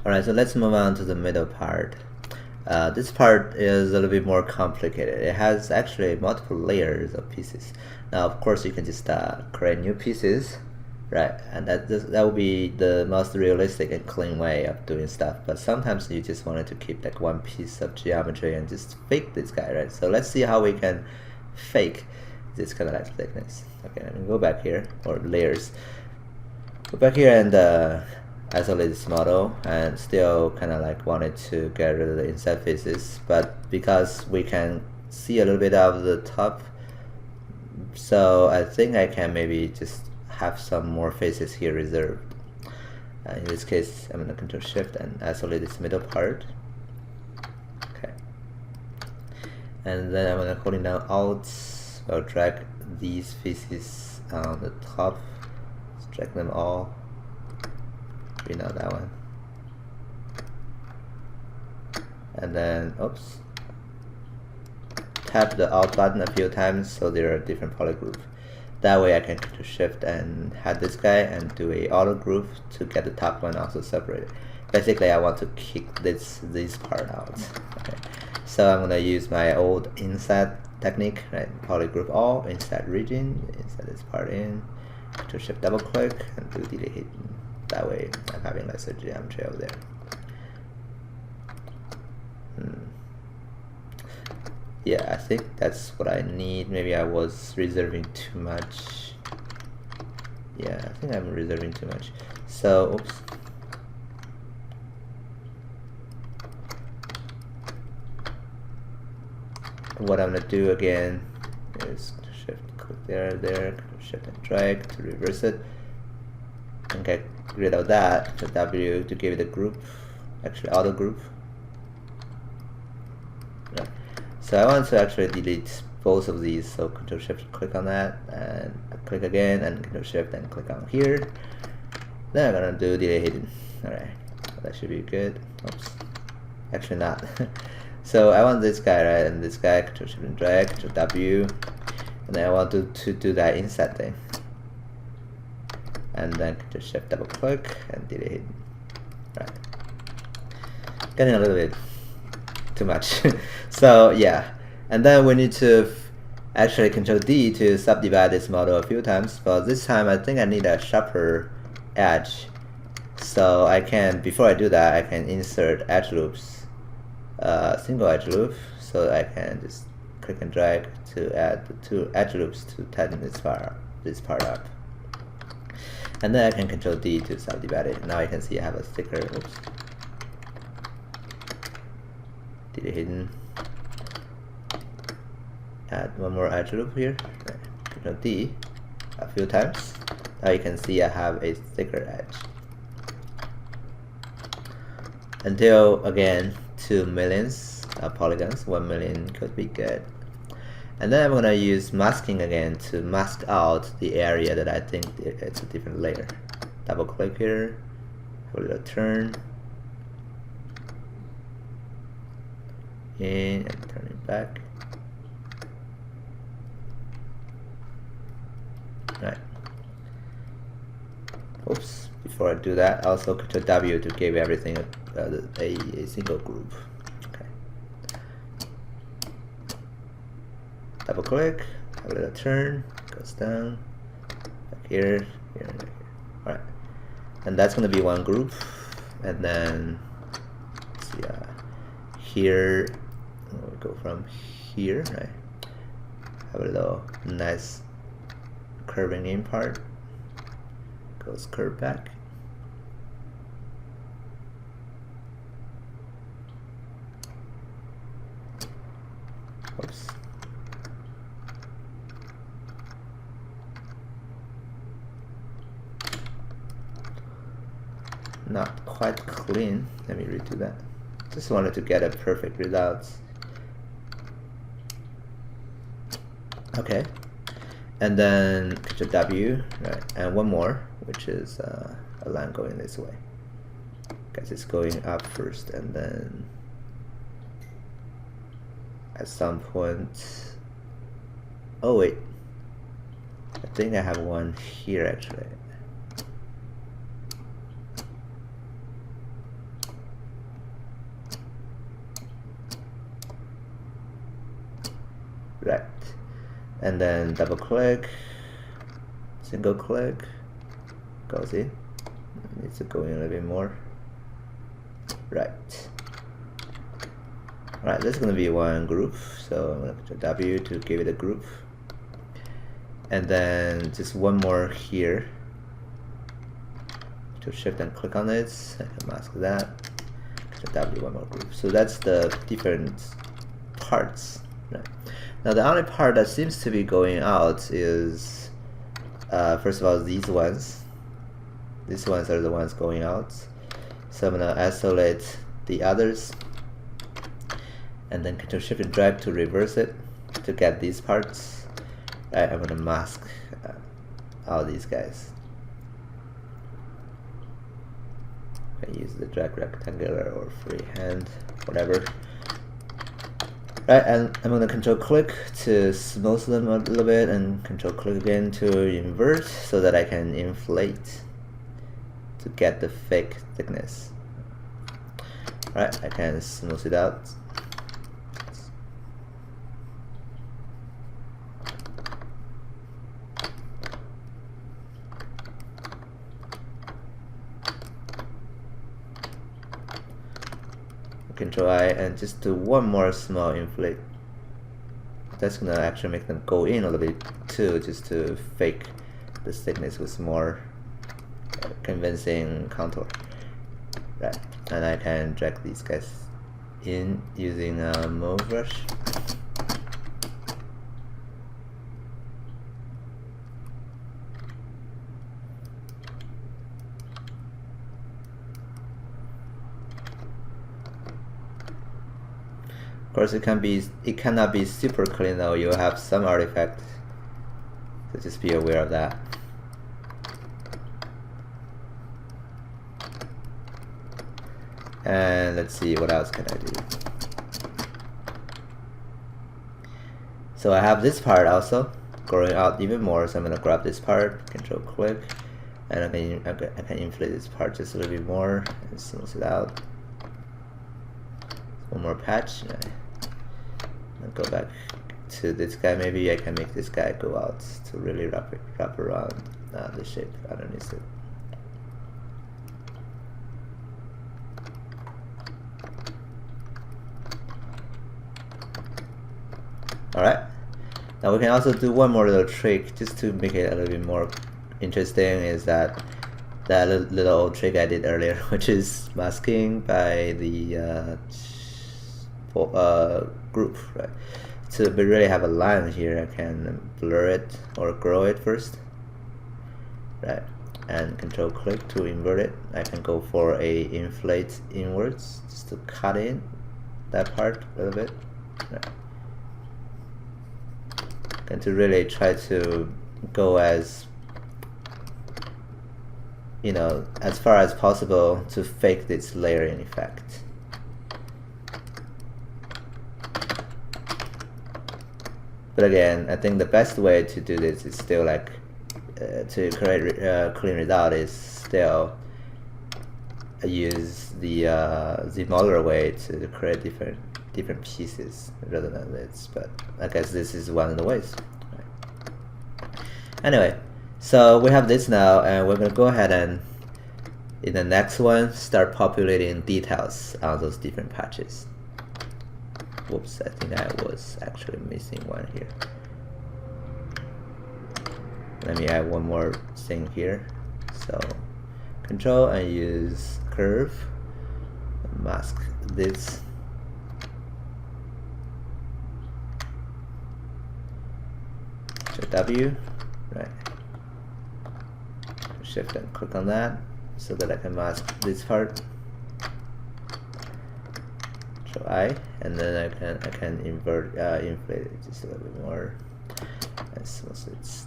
Alright, so let's move on to the middle part. This part is a little bit more complicated. It has actually multiple layers of pieces. Now, of course, you can just create new pieces, right? And that will be the most realistic and clean way of doing stuff. But sometimes you just wanted to keep like one piece of geometry and just fake this guy, right? So let's see how we can fake this kind of like thickness. Okay, let me go back here, or layers. Go back here and isolate this model, and still kind of like wanted to get rid of the inside faces, but because we can see a little bit of the top, so I think I can maybe just have some more faces here reserved. In this case, I'm going to Control Shift and isolate this middle part. Okay, and then I'm going to holding down Alt. I'll drag these faces on the top, drag them all. We know that one. And then, oops, tap the Alt button a few times so there are different polygroups. That way I can Control Shift and have this guy and do a auto group to get the top one also separated. Basically, I want to kick this part out. Okay. So I'm gonna use my old inside technique, right? Polygroup all, inside region, inside this part in, Control Shift double click and do delete hidden. That way I'm having lesser geometry over there. Yeah, I think that's what I need. Maybe I was reserving too much. Yeah, I think I'm reserving too much. So, oops. What I'm gonna do again is Shift click there, Shift and drag to reverse it. And get rid of that, the W to give it a group, actually auto group. Yeah. So I want to actually delete both of these, so Control Shift click on that, and click again, and Control Shift and click on here. Then I'm gonna do delete hidden. Alright, that should be good. Oops, actually not. So I want this guy, right, and this guy, Control Shift and drag, Control W, and then I want to do that inside thing. And then Control Shift double click and delete hidden. Right. Getting a little bit too much. So yeah, and then we need to actually Control D to subdivide this model a few times, but this time I think I need a sharper edge. So I can, before I do that, I can insert edge loops, single edge loop, so I can just click and drag to add the two edge loops to tighten this part up. And then I can Control D to subdivide it. Now I can see I have a sticker. Oops. Delete hidden. Add one more edge loop here. Right. Control D a few times. Now you can see I have a thicker edge. Until again 2 million polygons. 1 million could be good. And then I'm gonna use masking again to mask out the area that I think it's a different layer. Double click here, have a little turn in and turn it back. Right. Oops. Before I do that, also Control W to give everything a single group. Double click, have a little turn, goes down, back here, here, and here. Alright, and that's going to be one group. And then, let's see, here, we go from here, right? Have a little nice curving in part, goes curve back. Oops. Not quite clean. Let me redo that. Just wanted to get a perfect result. Okay, and then Control W, right, and one more, which is a line going this way. Guess it's going up first, and then at some point. Oh wait, I think I have one here actually. right, and then double click, single click, goes in. Needs to go in a little bit more, right. Alright, this is going to be one group, so I'm going to Ctrl W to give it a group, and then just one more here. To shift and click on it, I can mask that. Ctrl W, one more group. So that's the different parts. Right. Now the only part that seems to be going out is, first of all, these ones. These ones are the ones going out. So I'm going to isolate the others, and then Ctrl Shift and drag to reverse it to get these parts. Right, I'm going to mask all these guys. I use the drag rectangular or freehand, whatever. Right, and I'm going to Control click to smooth them a little bit, and Control click again to invert so that I can inflate to get the fake thickness. Right, I can smooth it out. Control I and just do one more small inflate. That's gonna actually make them go in a little bit too, just to fake the thickness with more convincing contour. Right, and I can drag these guys in using a move brush. Of course, it cannot be super clean though. You'll have some artifact, so just be aware of that. And let's see, what else can I do? So I have this part also growing out even more. So I'm gonna grab this part, Control click, and I can inflate this part just a little bit more and smooth it out. One more patch. I'll go back to this guy. Maybe I can make this guy go out to really wrap around the shape underneath it. Alright, now we can also do one more little trick just to make it a little bit more interesting, is that little old trick I did earlier, which is masking by the group, right? To really have a line here, I can blur it or grow it first, right? And Control click to invert it. I can go for a inflate inwards just to cut in that part a little bit, right? And to really try to go as, you know, as far as possible to fake this layering effect. But again, I think the best way to do this is still like to create clean result is still use the modular way to create different pieces rather than this. But I guess this is one of the ways. Right. Anyway, so we have this now, and we're gonna go ahead and in the next one start populating details on those different patches. Whoops, I think I was actually missing one here. Let me add one more thing here. So Control and use curve, mask this. W, right? Shift and click on that so that I can mask this part. Control I, and then I can invert, inflate it just a little bit more, and smooth it.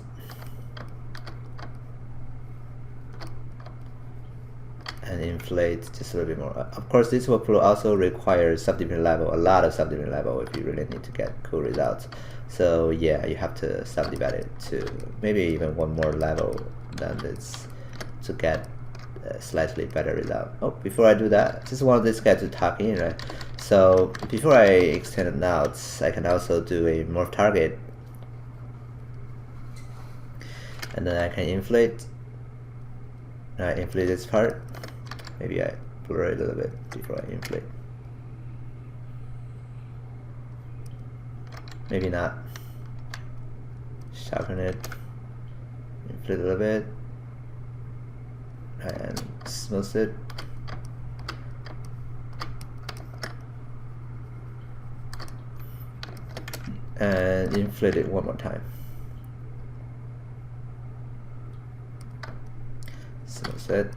And inflate just a little bit more. Of course, this workflow also requires subdivision level, a lot of subdivision level if you really need to get cool results. So yeah, you have to subdivide it to maybe even one more level than this to get a slightly better result. Oh, before I do that, I just want this guy to tuck in, right? So before I extend it out, I can also do a morph target, and then I can inflate this part. Maybe I blur it a little bit before I inflate. Maybe not. Sharpen it, inflate a little bit, and smooth it. And inflate it one more time. Smooth it.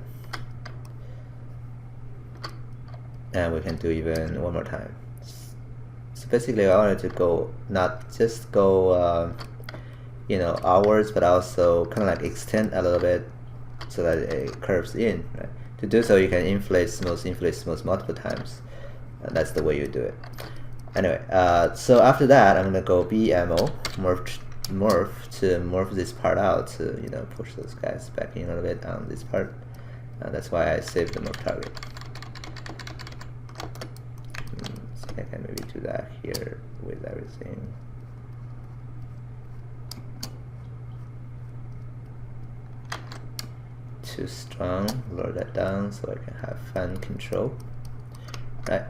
And we can do even one more time. So basically I wanted to go, not just go you know, outwards, but also kind of like extend a little bit so that it curves in, right? To do so, you can inflate, smooth multiple times, and that's the way you do it. Anyway, so after that, I'm gonna go BMO, morph to morph this part out to, you know, push those guys back in a little bit on this part, and that's why I saved the morph target. So I can maybe do that here with everything. Too strong, lower that down so I can have fan control, right?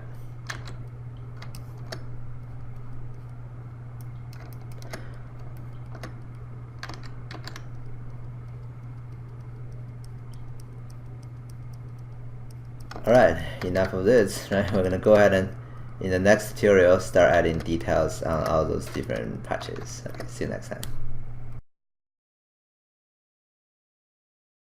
Alright, enough of this, right? We're gonna go ahead and in the next tutorial start adding details on all those different patches. Okay, see you next time.